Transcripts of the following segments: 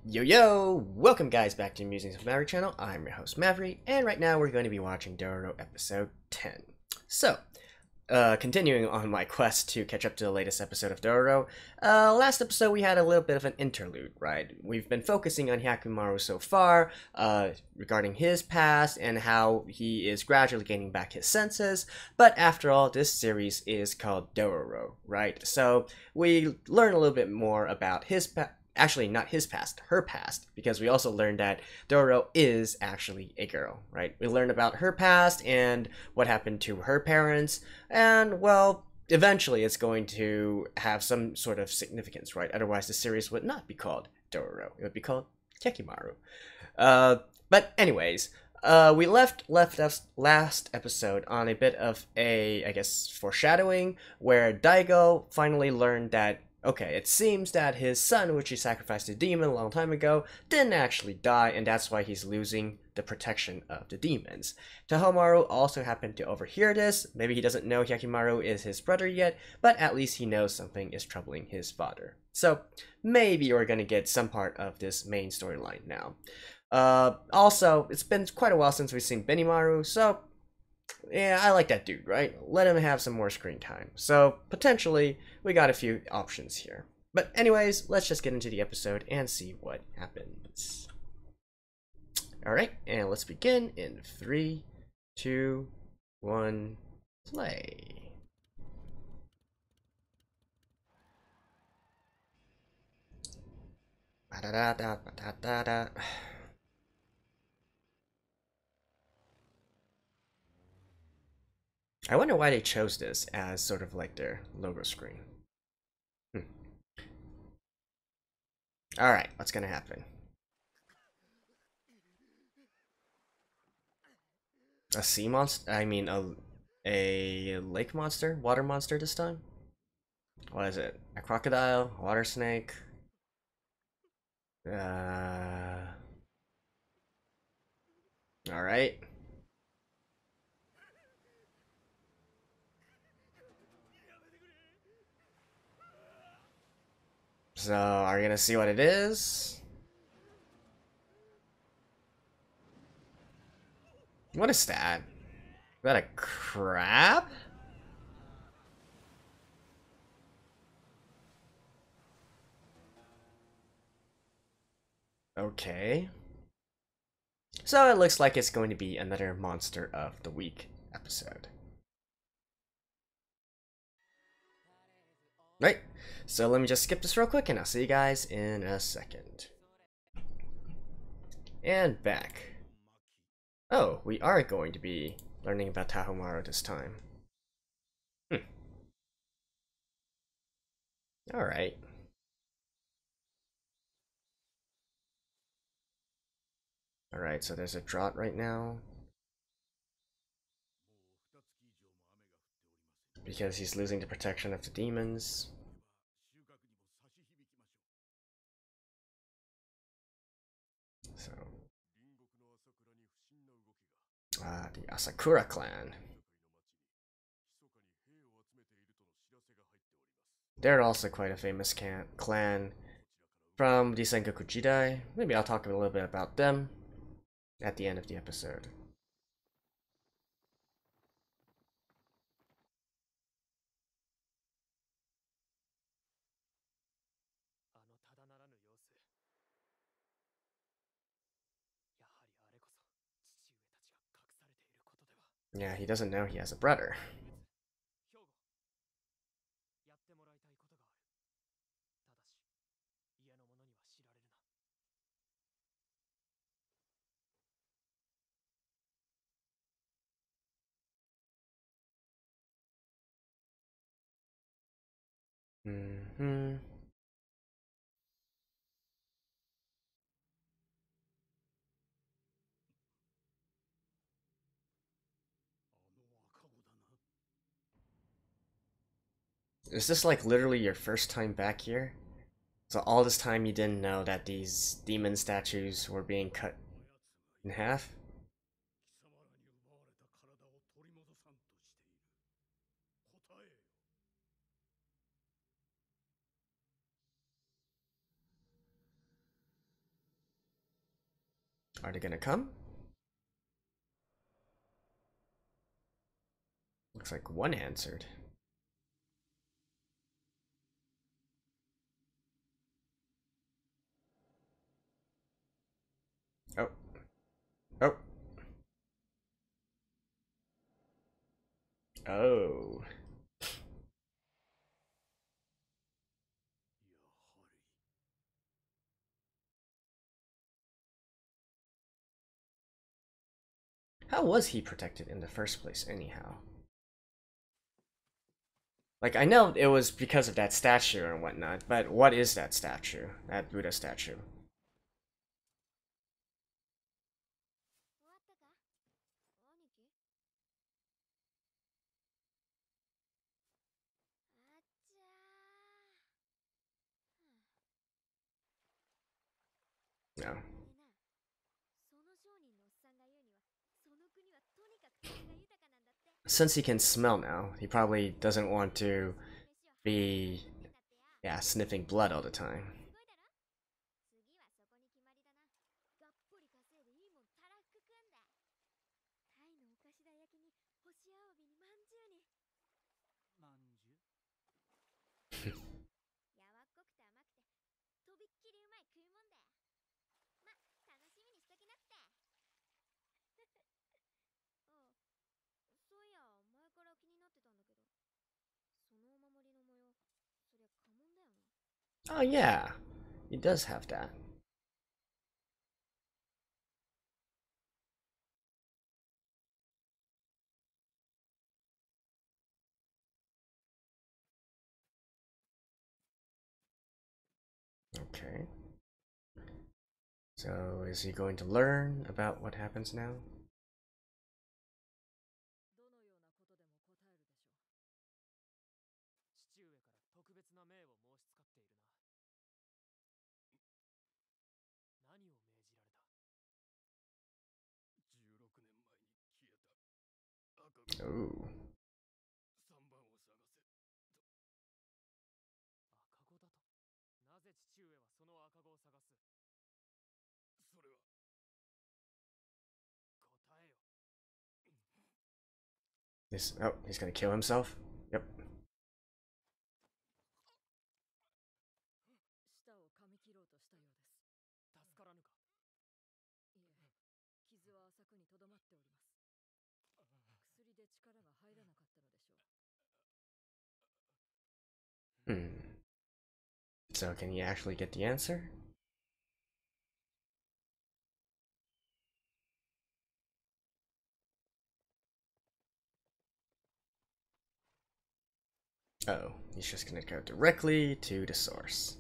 Yo yo! Welcome guys back to Musings of Maverick channel. I'm your host Maverick, and right now we're going to be watching Dororo episode 10. So, continuing on my quest to catch up to the latest episode of Dororo, last episode we had a little bit of an interlude, right? We've been focusing on Hyakumaru so far, regarding his past and how he is gradually gaining back his senses, but after all, this series is called Dororo, right? So, we learn a little bit more about his past. Actually, not his past, her past, because we also learned that Dororo is actually a girl, right? We learned about her past and what happened to her parents, and, well, eventually it's going to have some sort of significance, right? Otherwise, the series would not be called Dororo. It would be called Kekimaru. But anyways, we left us last episode on a bit of a, I guess, foreshadowing, where Daigo finally learned that okay, it seems that his son, which he sacrificed to a demon a long time ago, didn't actually die, and that's why he's losing the protection of the demons. Tahomaru also happened to overhear this. Maybe he doesn't know Hyakumaru is his brother yet, but at least he knows something is troubling his father. So, maybe we're gonna get some part of this main storyline now. Also, it's been quite a while since we've seen Benimaru, so yeah, I like that dude, right? Let him have some more screen time. So, potentially, we got a few options here. But anyways, let's just get into the episode and see what happens. Alright, and let's begin in 3, 2, 1, play. Ba-da-da-da-ba-da-da-da. I wonder why they chose this as sort of like their logo screen. Alright, what's gonna happen? A sea monster? I mean, a lake monster? Water monster this time? What is it? A crocodile? A water snake? Alright. So, are you gonna see what it is? What is that? Is that a crab? Okay. So it looks like it's going to be another Monster of the Week episode. Right, so let me just skip this real quick and I'll see you guys in a second. And back. Oh, we are going to be learning about Tahomaru this time. Alright. Alright, so there's a drought right now. Because he's losing the protection of the demons. So, the Asakura clan. They're also quite a famous clan from the Sengoku Jidai. Maybe I'll talk a little bit about them at the end of the episode. Yeah, he doesn't know he has a brother. Mm-hmm. Is this like literally your first time back here? So all this time you didn't know that these demon statues were being cut in half? Are they gonna come? Looks like one answered. Oh. Oh. Oh. How was he protected in the first place, anyhow? Like, I know it was because of that statue and whatnot, but what is that statue? That Buddha statue? No. Since he can smell now, he probably doesn't want to be, yeah, sniffing blood all the time. Oh yeah, he does have that. Okay. So is he going to learn about what happens now? Oh. Oh, he's gonna kill himself? Yep. Hmm. So can he actually get the answer? Oh, he's just gonna go directly to the source.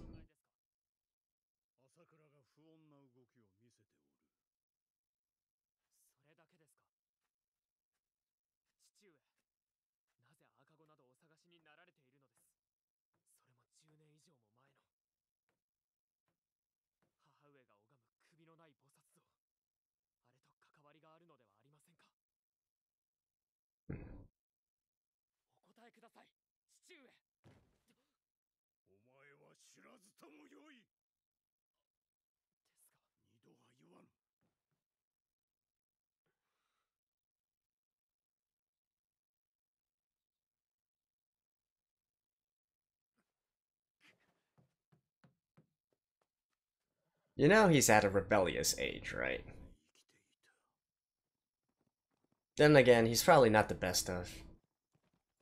You know he's at a rebellious age, right? Then again, he's probably not the best of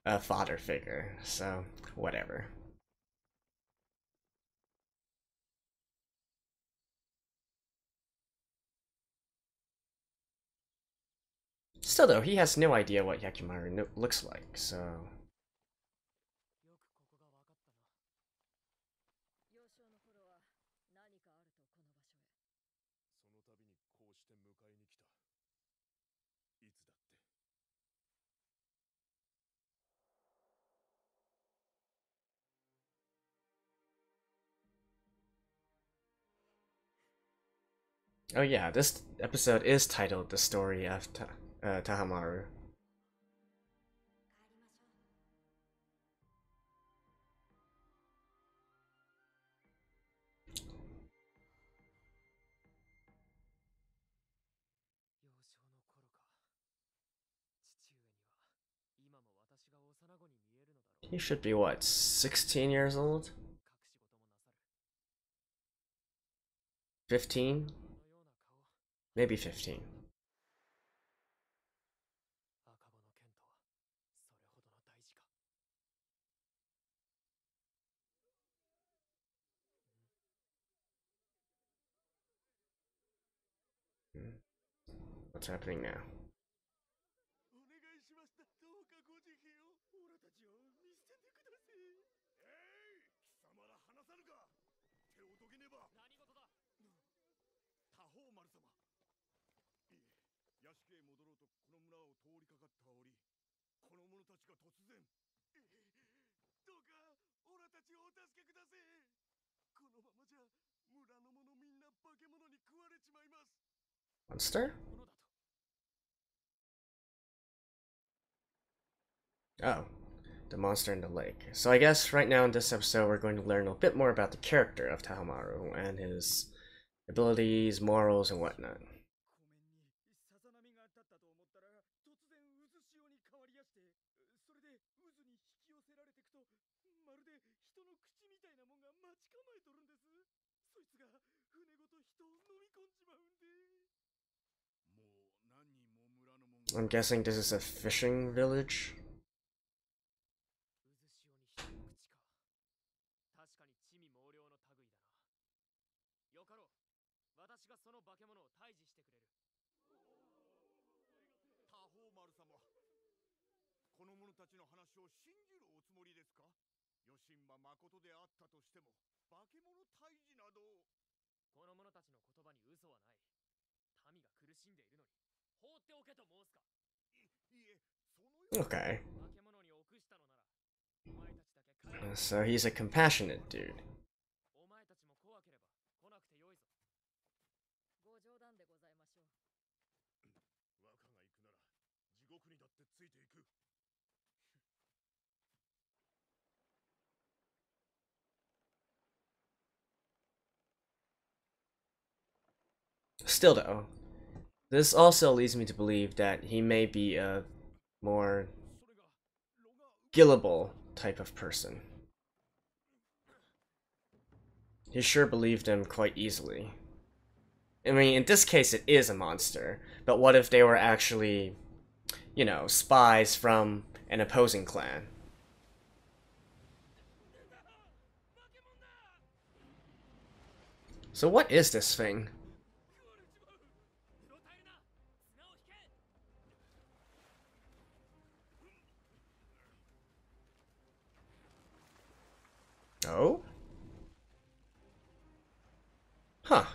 a father figure, so whatever. Still though, he has no idea what Yakimaru looks like, so... Oh yeah, this episode is titled The Story of Tahamaru. He should be what, 16 years old? 15? Maybe 15. What's happening now? Monster? Oh, the monster in the lake. So I guess right now in this episode we're going to learn a bit more about the character of Tahomaru and his abilities, morals, and whatnot. I'm guessing this is a fishing village. Okay. So he's a compassionate dude. Still though, this also leads me to believe that he may be a more gullible type of person. He sure believed him quite easily. I mean, in this case it is a monster, but what if they were actually, you know, spies from an opposing clan? So what is this thing? Oh? Huh.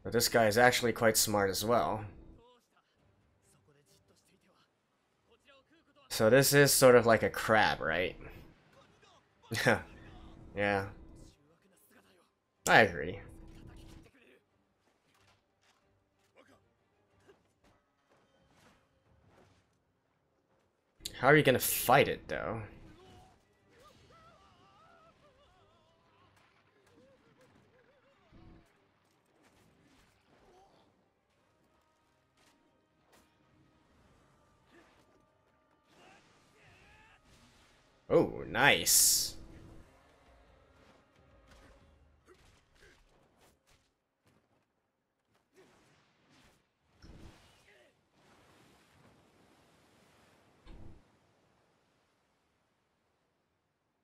But this guy is actually quite smart as well. So this is sort of like a crab, right? Yeah. I agree. How are you gonna fight it, though? Oh, nice.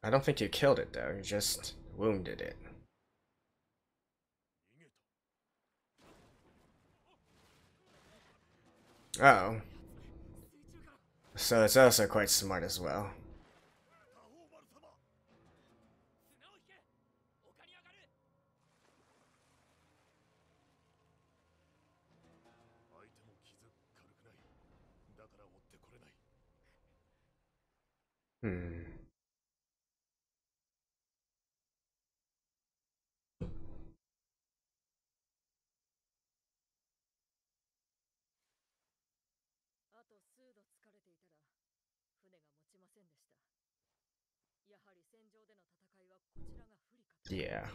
I don't think you killed it, though. You just wounded it. Uh oh. So it's also quite smart as well. Hmm. Yeah.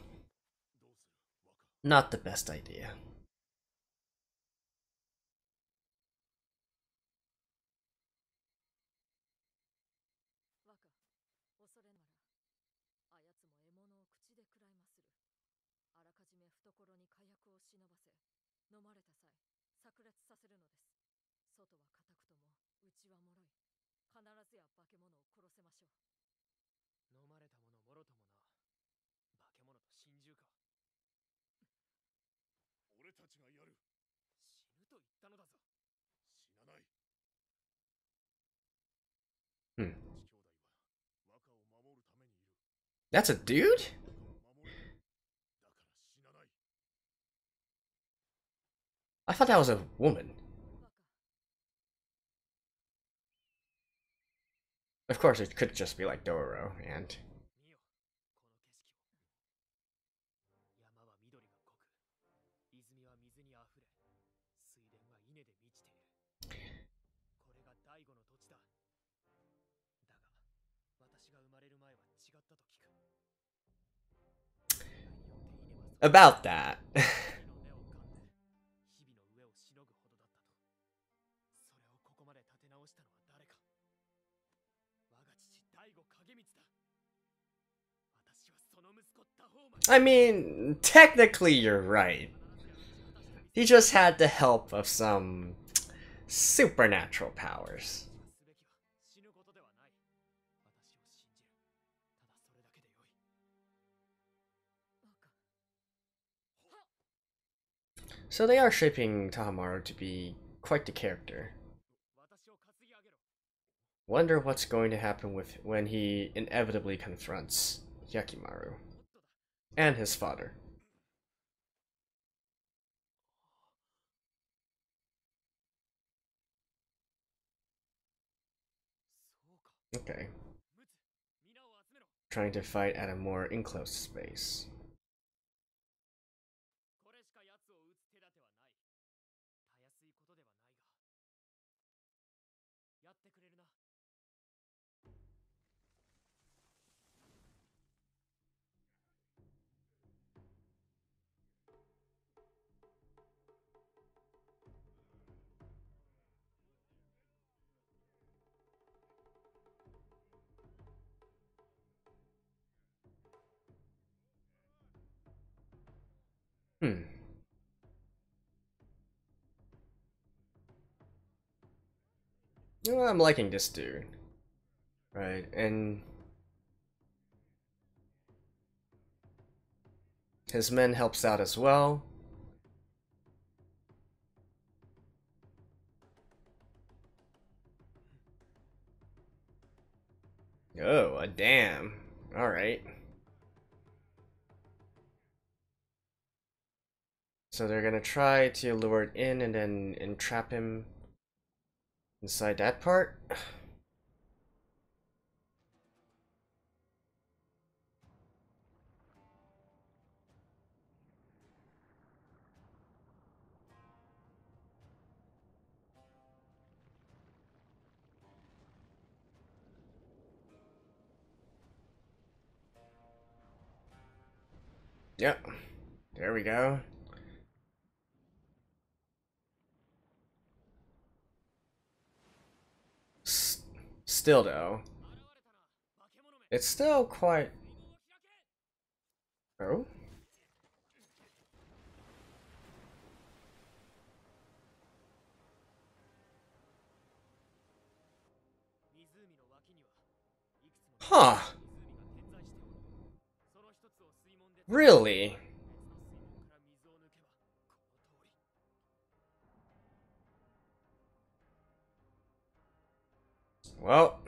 Not the best idea. Hmm. That's a dude? I thought that was a woman. Of course, it could just be like Dororo, and... About that. I mean, technically you're right. He just had the help of some supernatural powers. So they are shaping Tahamaru to be quite the character. Wonder what's going to happen with when he inevitably confronts Yakimaru and his father. Okay. Trying to fight at a more enclosed space. Hmm. You know, I'm liking this dude. Right, and his men helps out as well. Oh, a damn. Alright. So they're gonna try to lure it in and then entrap him inside that part? Yep. There we go. Still though, it's still quite... Oh? Huh. Really? Well...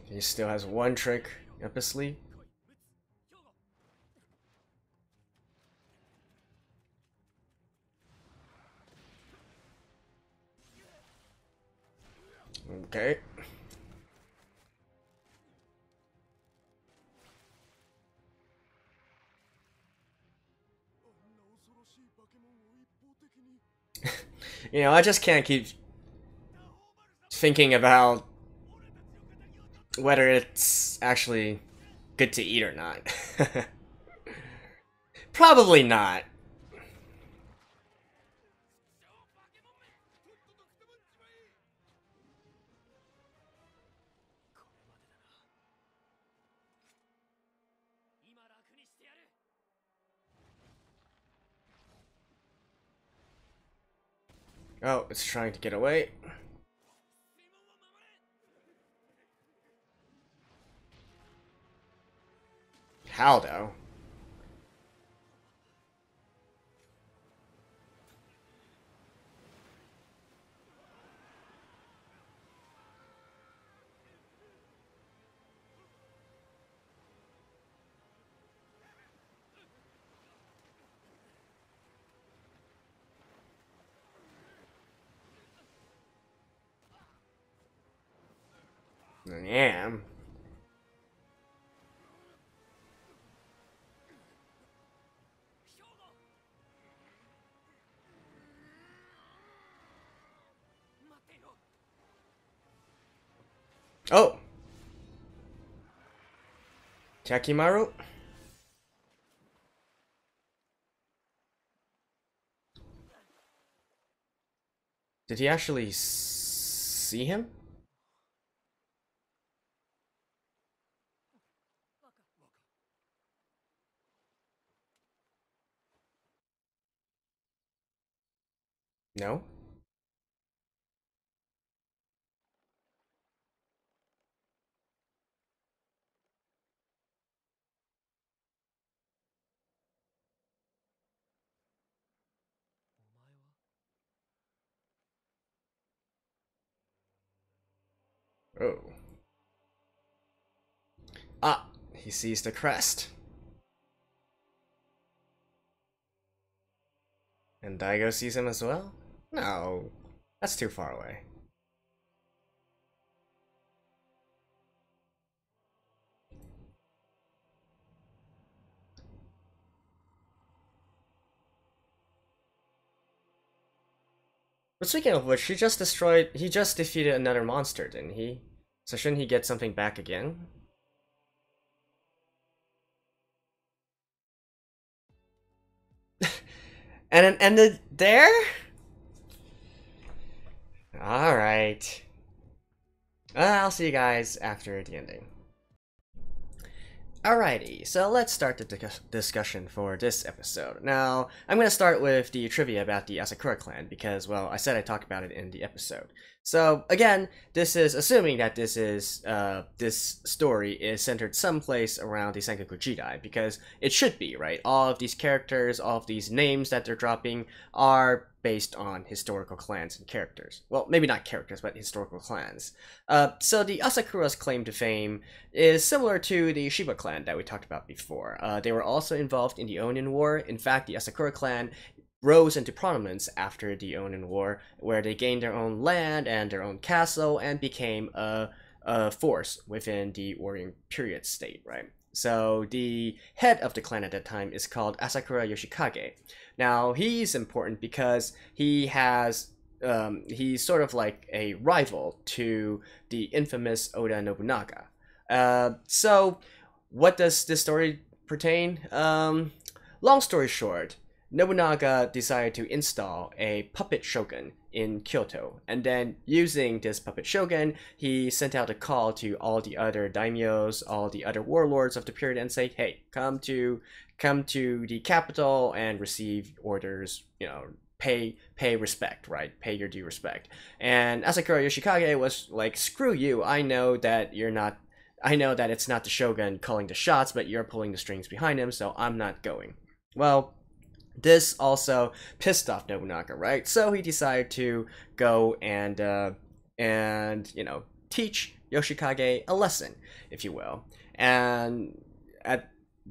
He still has one trick up his sleeve. Okay. You know, I just can't keep thinking about whether it's actually good to eat or not. Probably not. Oh, it's trying to get away. How though? Yeah. Oh! Takimaru? Did he actually see him? No? Oh. Ah! He sees the crest. And Daigo sees him as well? No. That's too far away. But speaking of which, he just defeated another monster, didn't he? So shouldn't he get something back again? And it ended there? Alright. I'll see you guys after the ending. Alrighty, so let's start the discussion for this episode. Now, I'm going to start with the trivia about the Asakura clan because, well, I said I talked about it in the episode. So, again, this is assuming that this story is centered someplace around the Sengoku Jidai, because it should be, right? All of these characters, all of these names that they're dropping are based on historical clans and characters. Well, maybe not characters, but historical clans. So the Asakura's claim to fame is similar to the Shiba clan that we talked about before. They were also involved in the Onin War. In fact, the Asakura clan rose into prominence after the Onin War, where they gained their own land and their own castle and became a force within the warring period state, right? So the head of the clan at that time is called Asakura Yoshikage. Now he's important because he's sort of like a rival to the infamous Oda Nobunaga. So what does this story pertain? Long story short, Nobunaga decided to install a puppet shogun in Kyoto, and then using this puppet shogun, he sent out a call to all the other daimyos, all the other warlords of the period, and say, "Hey, come to the capital and receive orders. You know, pay respect, right? Pay your due respect." And Asakura Yoshikage was like, "Screw you! I know that you're not. I know that it's not the shogun calling the shots, but you're pulling the strings behind him, so I'm not going." Well, this also pissed off Nobunaga, right? So he decided to go and you know, teach Yoshikage a lesson, if you will. And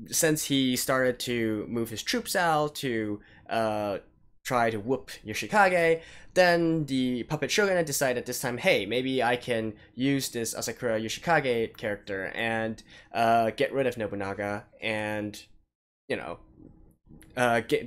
since he started to move his troops out to try to whoop Yoshikage, then the puppet shogun decided this time, hey, maybe I can use this Asakura Yoshikage character and get rid of Nobunaga and, you know,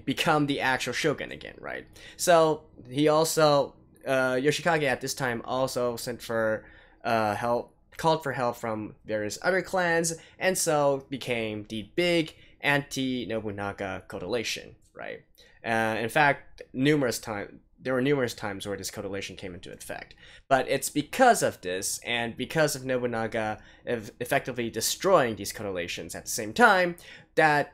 become the actual shogun again, right? So he also Yoshikage at this time also sent for called for help from various other clans, and so became the big anti-Nobunaga coalition, right? In fact, there were numerous times where this coalition came into effect. But it's because of this, and because of Nobunaga effectively destroying these coalitions at the same time, that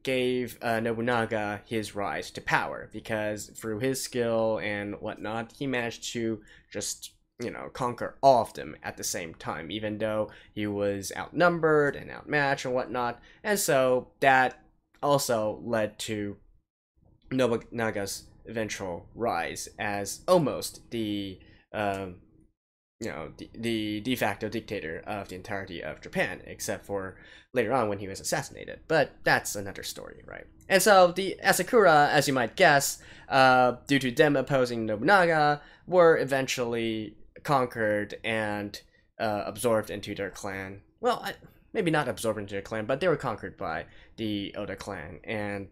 gave Nobunaga his rise to power, because through his skill and whatnot, he managed to just, you know, conquer all of them at the same time, even though he was outnumbered and outmatched and whatnot. And so that also led to Nobunaga's eventual rise as almost the the de facto dictator of the entirety of Japan, except for later on when he was assassinated. But that's another story, right? And so the Asakura, as you might guess, due to them opposing Nobunaga, were eventually conquered and absorbed into their clan. Well, maybe not absorbed into their clan, but they were conquered by the Oda clan and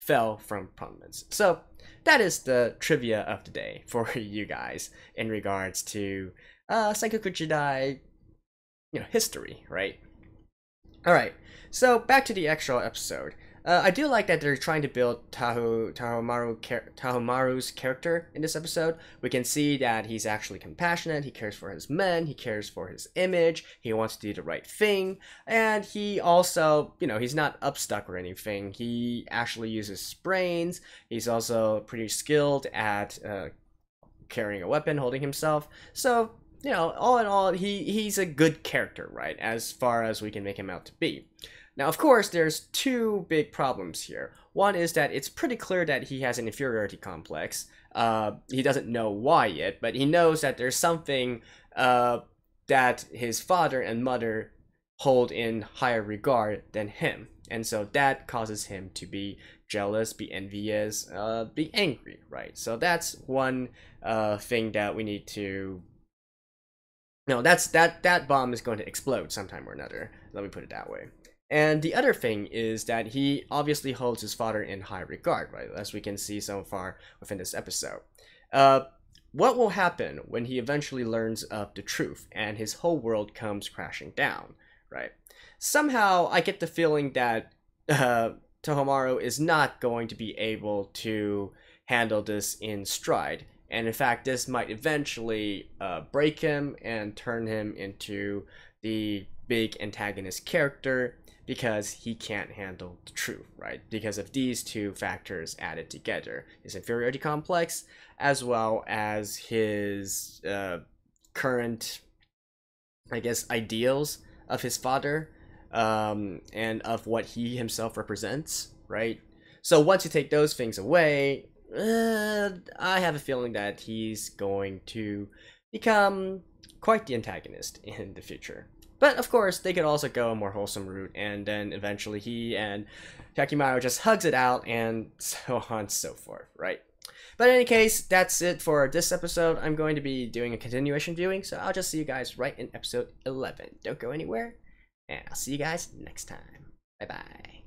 fell from prominence. So that is the trivia of the day for you guys in regards to Sengoku Jidai, history, right? All right, so back to the actual episode. I do like that they're trying to build Tahomaru's character in this episode. We can see that he's actually compassionate, he cares for his men, he cares for his image, he wants to do the right thing, and he also, he's not upstuck or anything. He actually uses brains. He's also pretty skilled at carrying a weapon, holding himself. So, all in all, he's a good character, right, as far as we can make him out to be. Now, of course, there's two big problems here. One is that it's pretty clear that he has an inferiority complex. He doesn't know why yet, but he knows that there's something that his father and mother hold in higher regard than him. And so that causes him to be jealous, be envious, be angry, right? So that's one thing that we need to... that bomb is going to explode sometime or another. Let me put it that way. And the other thing is that he obviously holds his father in high regard, right? As we can see so far within this episode. What will happen when he eventually learns of the truth and his whole world comes crashing down, right? Somehow I get the feeling that Tohomaru is not going to be able to handle this in stride. And in fact, this might eventually break him and turn him into the big antagonist character, because he can't handle the truth, right? Because of these two factors added together. His inferiority complex, as well as his current, ideals of his father, and of what he himself represents, right? So once you take those things away, I have a feeling that he's going to become quite the antagonist in the future. But of course, they could also go a more wholesome route, and then eventually he and Takimaru just hugs it out, and so on and so forth, right? But in any case, that's it for this episode. I'm going to be doing a continuation viewing, so I'll just see you guys right in episode 11. Don't go anywhere, and I'll see you guys next time. Bye-bye.